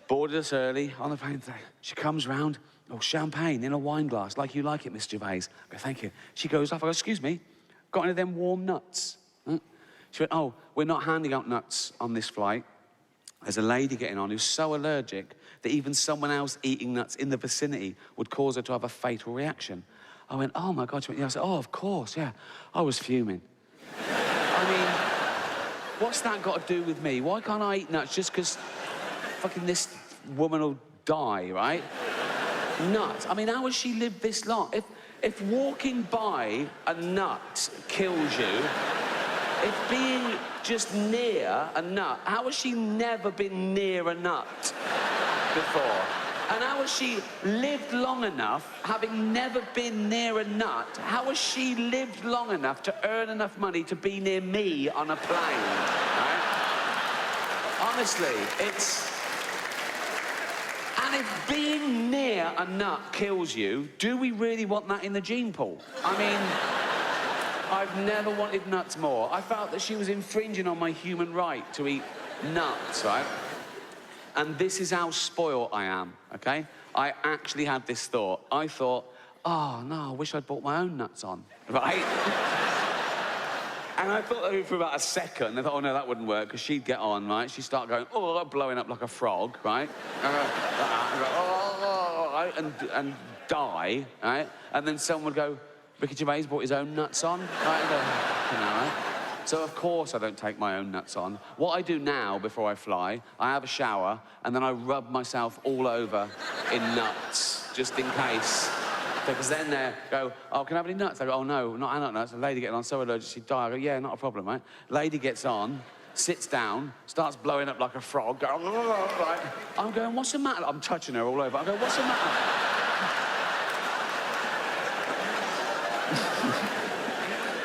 Boarded us early on the plane today. She comes round, oh, champagne in a wine glass, like you like it, Miss Gervais. I go, thank you. She goes off, I go, excuse me, got any of them warm nuts? Huh? She went, oh, we're not handing out nuts on this flight. There's a lady getting on who's so allergic that even someone else eating nuts in the vicinity would cause her to have a fatal reaction. I went, oh my God. She went, yeah. I said, oh, of course, yeah. I was fuming. I mean, what's that got to do with me? Why can't I eat nuts just because fucking this woman will die, right? Nuts. I mean, how has she lived this long? If walking by a nut kills you, if being just near a nut, how has she never been near a nut before? And how has she lived long enough, having never been near a nut, how has she lived long enough to earn enough money to be near me on a plane, right? Honestly, it's... And if being near a nut kills you, do we really want that in the gene pool? I mean, I've never wanted nuts more. I felt that she was infringing on my human right to eat nuts, right? And this is how spoiled I am, okay? I actually had this thought. I thought, oh, no, I wish I'd bought my own nuts on, right? And I thought that for about a second. I thought, oh, no, that wouldn't work, because she'd get on, right? She'd start going, oh, blowing up like a frog, right? And die, right? And then someone would go, Ricky Gervais brought his own nuts on, right? You know, right? So, of course, I don't take my own nuts on. What I do now, before I fly, I have a shower, and then I rub myself all over in nuts, just in case. Because then they go, oh, can I have any nuts? I go, oh, no, not nuts. A lady getting on, so allergic, she'd die. I go, yeah, not a problem, right? Lady gets on, sits down, starts blowing up like a frog, going, right? I'm going, what's the matter? I'm touching her all over. I go, what's the matter?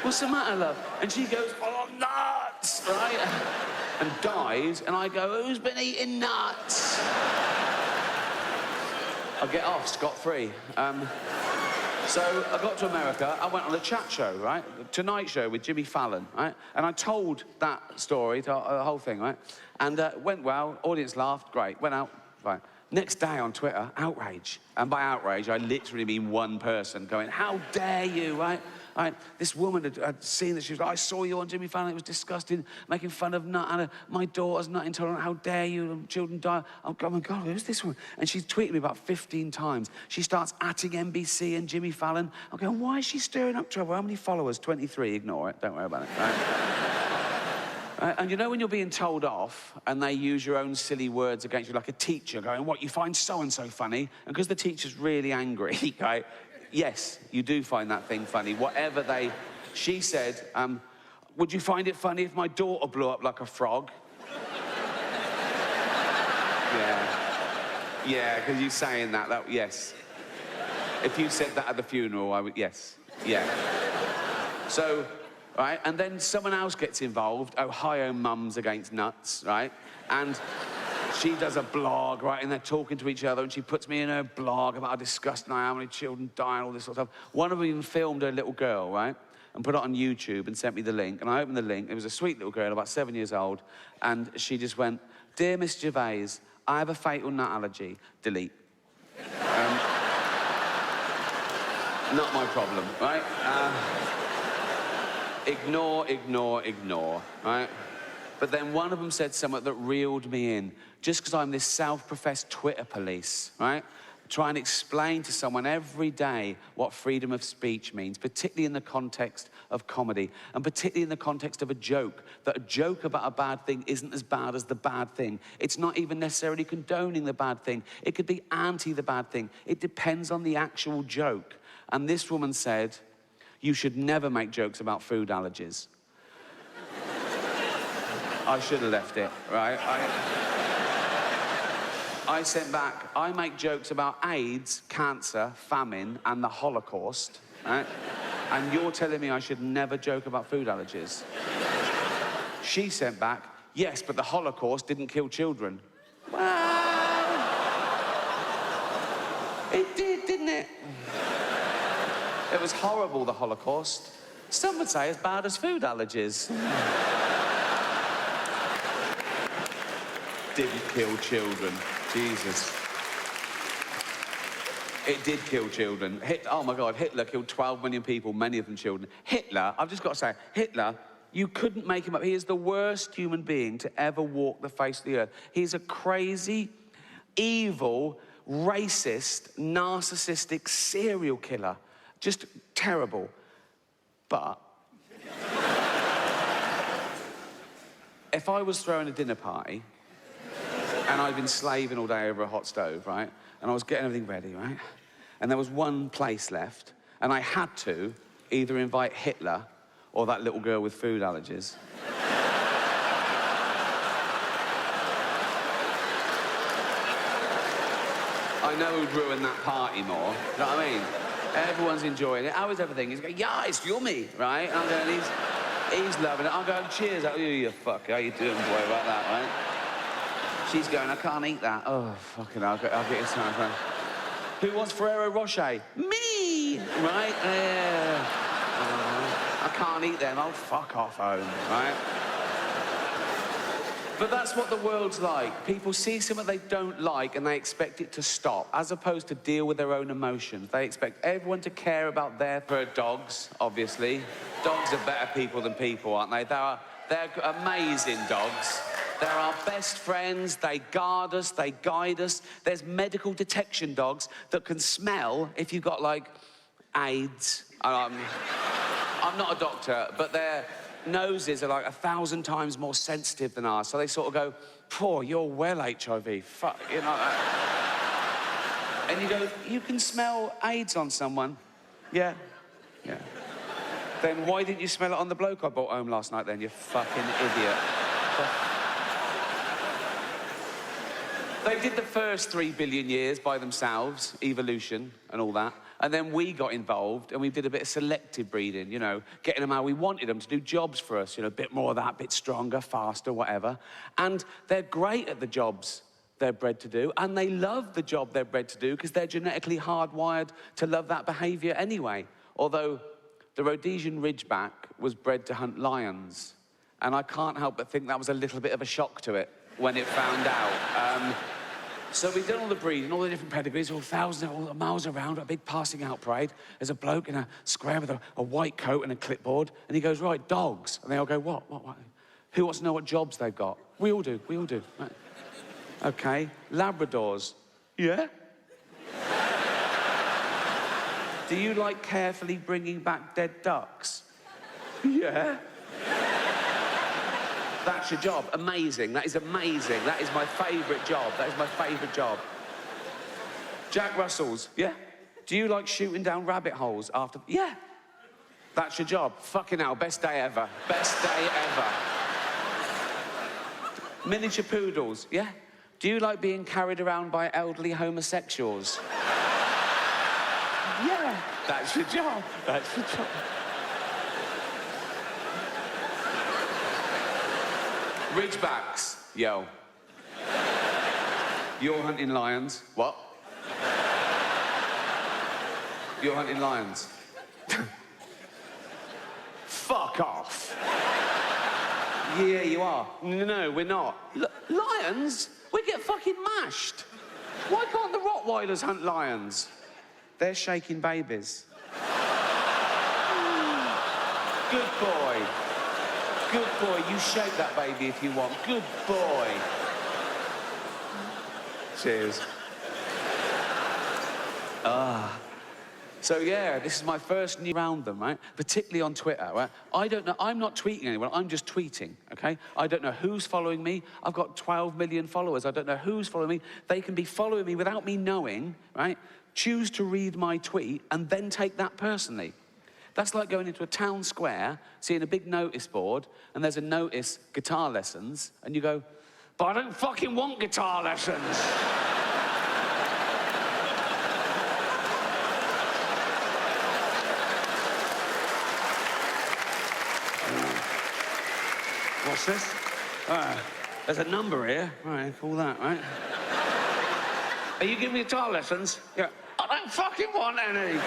What's the matter, love? And she goes, oh, nuts, right? And dies, and I go, who's been eating nuts? I get off scot-free. So I got to America, I went on a chat show, right? The Tonight Show with Jimmy Fallon, right? And I told that story, the whole thing, right? And went well, audience laughed, great, went out, fine. Next day on Twitter, outrage. And by outrage, I literally mean one person going, how dare you, right? This woman had seen that she was like, I saw you on Jimmy Fallon, it was disgusting, making fun of nut, and my daughter's nut intolerant, how dare you, children die. Oh my God, who's this woman? And she's tweeted me about 15 times. She starts atting NBC and Jimmy Fallon. I'm going, why is she stirring up trouble? How many followers? 23, ignore it, don't worry about it, right? And you know when you're being told off and they use your own silly words against you, like a teacher going, what, you find so-and-so funny? And because the teacher's really angry, right? Yes, you do find that thing funny, whatever they... She said, would you find it funny if my daughter blew up like a frog? Yeah, because you're saying that, yes. If you said that at the funeral, I would, yes, yeah. So, right, and then someone else gets involved, Ohio Mums Against Nuts, right? And she does a blog, right, and they're talking to each other, and she puts me in her blog about how disgusting I am, how many children die, and all this sort of stuff. One of them even filmed her little girl, right, and put it on YouTube and sent me the link, and I opened the link. It was a sweet little girl, about 7 years old, and she just went, Dear Miss Gervais, I have a fatal nut allergy. Delete. Not my problem, right? Ignore, right? But then one of them said something that reeled me in. Just because I'm this self-professed Twitter police, right? Try and explain to someone every day what freedom of speech means, particularly in the context of comedy, and particularly in the context of a joke, that a joke about a bad thing isn't as bad as the bad thing. It's not even necessarily condoning the bad thing. It could be anti the bad thing. It depends on the actual joke. And this woman said, you should never make jokes about food allergies. I should have left it, right? I sent back, I make jokes about AIDS, cancer, famine, and the Holocaust, right? And you're telling me I should never joke about food allergies. She sent back, yes, but the Holocaust didn't kill children. Well, it did, didn't it? It was horrible, the Holocaust. Some would say as bad as food allergies. Didn't kill children. Jesus. It did kill children. Oh my God, Hitler killed 12 million people, many of them children. Hitler, I've just got to say, Hitler, you couldn't make him up. He is the worst human being to ever walk the face of the earth. He's a crazy, evil, racist, narcissistic serial killer. Just terrible. But if I was throwing a dinner party and I'd been slaving all day over a hot stove, right? And I was getting everything ready, right? And there was one place left, and I had to either invite Hitler or that little girl with food allergies. I know who'd ruin that party more, you know what I mean? Everyone's enjoying it. How is everything? He's going, yeah, it's yummy, right? And I'm going, he's loving it. I'm going, cheers. Oh, you fuck, how you doing, boy, about that, right? She's going, I can't eat that. Oh, fucking hell, I'll get you some. Who wants Ferrero Rocher? Me! Right? I can't eat them. Oh, fuck off home, right? But that's what the world's like. People see something they don't like and they expect it to stop, as opposed to deal with their own emotions. They expect everyone to care about their dogs, obviously. Dogs are better people than people, aren't they? They're amazing dogs. They're our best friends, they guard us, they guide us. There's medical detection dogs that can smell if you've got, like, AIDS. I'm not a doctor, but their noses are like 1,000 times more sensitive than ours, so they sort of go, poor, you're well HIV, fuck, you know. And you go, you can smell AIDS on someone. Yeah, yeah. Then why didn't you smell it on the bloke I brought home last night then, you fucking idiot? They did the first 3 billion years by themselves, evolution and all that. And then we got involved and we did a bit of selective breeding, you know, getting them how we wanted them to do jobs for us, you know, a bit more of that, a bit stronger, faster, whatever. And they're great at the jobs they're bred to do, and they love the job they're bred to do because they're genetically hardwired to love that behaviour anyway. Although the Rhodesian Ridgeback was bred to hunt lions, and I can't help but think that was a little bit of a shock to it when it found out. So we did all the breeding, all the different pedigrees, all thousands, all the miles around, a big passing out parade. There's a bloke in a square with a white coat and a clipboard, and he goes, right, dogs. And they all go, what? Who wants to know what jobs they've got? We all do. Right. Okay, Labradors. Yeah? Do you like carefully bringing back dead ducks? Yeah. That's your job. Amazing. That is amazing. That is my favourite job. That is my favourite job. Jack Russells. Yeah. Do you like shooting down rabbit holes after... Yeah. That's your job. Fucking hell. Best day ever. Best day ever. Miniature poodles. Yeah. Do you like being carried around by elderly homosexuals? Yeah. That's your job. That's your job. Ridgebacks, yo. You're hunting lions. What? You're hunting lions. Fuck off. Yeah, you are. No, we're not. Lions? We get fucking mashed. Why can't the Rottweilers hunt lions? They're shaking babies. Good boy. Good boy, you shake that baby if you want. Good boy. Cheers. So yeah, this is my first new round them, right? Particularly on Twitter, right? I don't know, I'm not tweeting anyone, I'm just tweeting, okay? I don't know who's following me. I've got 12 million followers. I don't know who's following me. They can be following me without me knowing, right? Choose to read my tweet and then take that personally. That's like going into a town square, seeing a big notice board, and there's a notice, guitar lessons, and you go, but I don't fucking want guitar lessons. What's this? There's a number here. All right, call that, right? Are you giving me guitar lessons? Yeah. I don't fucking want any.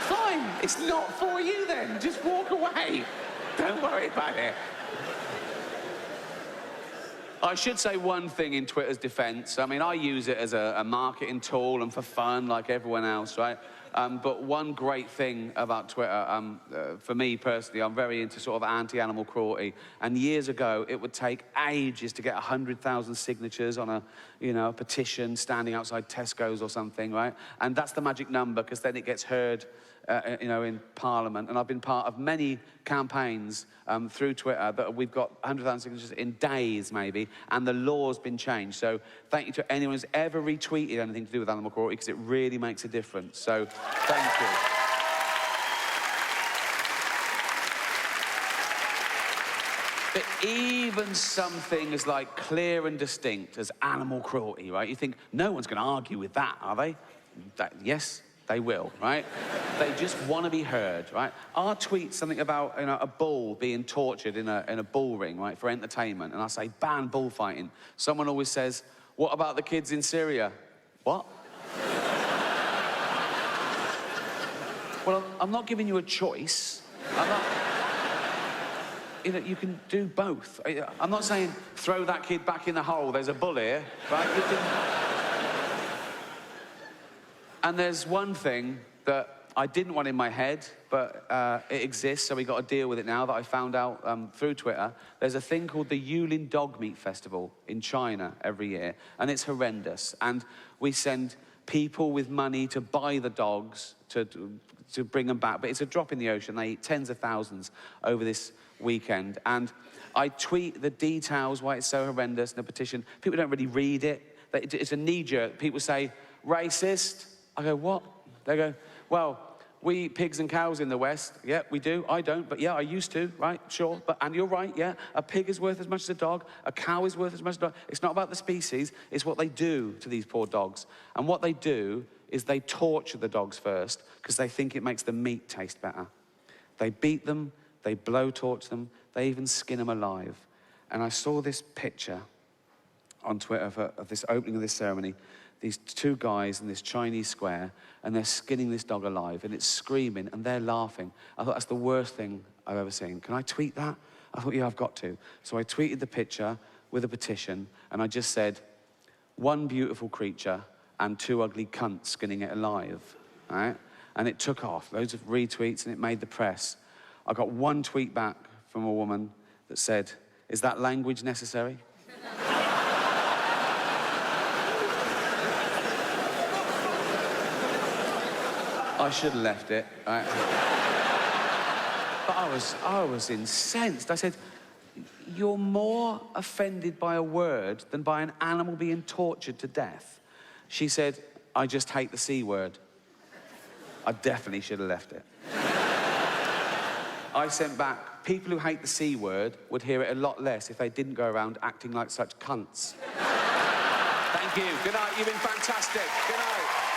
Fine, it's not for you then. Just walk away. Don't worry about it. I should say one thing in Twitter's defense. I mean, I use it as a marketing tool and for fun, like everyone else, right? But one great thing about Twitter, for me personally, I'm very into sort of anti-animal cruelty. And years ago, it would take ages to get 100,000 signatures on a, a petition standing outside Tesco's or something, right? And that's the magic number, because then it gets heard, in Parliament. And I've been part of many campaigns through Twitter that we've got 100,000 signatures in days, maybe, and the law's been changed. So thank you to anyone who's ever retweeted anything to do with animal cruelty, because it really makes a difference. So thank you. But even something as like clear and distinct as animal cruelty, right? You think no one's going to argue with that, are they? Yes, they will, right? They just want to be heard, right? I'll tweet something about a bull being tortured in a bull ring, right, for entertainment, and I say ban bullfighting. Someone always says, "What about the kids in Syria?" What? Well, I'm not giving you a choice. I'm not... you can do both. I'm not saying throw that kid back in the hole, there's a bull here, right? You can... And there's one thing that I didn't want in my head, but it exists, so we got to deal with it now, that I found out through Twitter. There's a thing called the Yulin Dog Meat Festival in China every year, and it's horrendous. And we send people with money to buy the dogs to bring them back, but it's a drop in the ocean. They eat tens of thousands over this weekend. And I tweet the details why it's so horrendous in a petition. People don't really read it. It's a knee-jerk. People say, racist. I go, what? They go, well, we eat pigs and cows in the West. Yeah, we do. I don't, but yeah, I used to, right? Sure. And you're right, yeah. A pig is worth as much as a dog. A cow is worth as much as a dog. It's not about the species. It's what they do to these poor dogs. And what they do is they torture the dogs first because they think it makes the meat taste better. They beat them. They blowtorch them. They even skin them alive. And I saw this picture on Twitter of this opening of this ceremony. These two guys in this Chinese square, and they're skinning this dog alive, and it's screaming, and they're laughing. I thought, that's the worst thing I've ever seen. Can I tweet that? I thought, yeah, I've got to. So I tweeted the picture with a petition, and I just said, one beautiful creature and two ugly cunts skinning it alive, right? And it took off, loads of retweets, and it made the press. I got one tweet back from a woman that said, is that language necessary? I should have left it, right? But I was incensed. I said, you're more offended by a word than by an animal being tortured to death. She said, I just hate the C word. I definitely should have left it. I sent back, people who hate the C word would hear it a lot less if they didn't go around acting like such cunts. Thank you. Good night. You've been fantastic. Good night.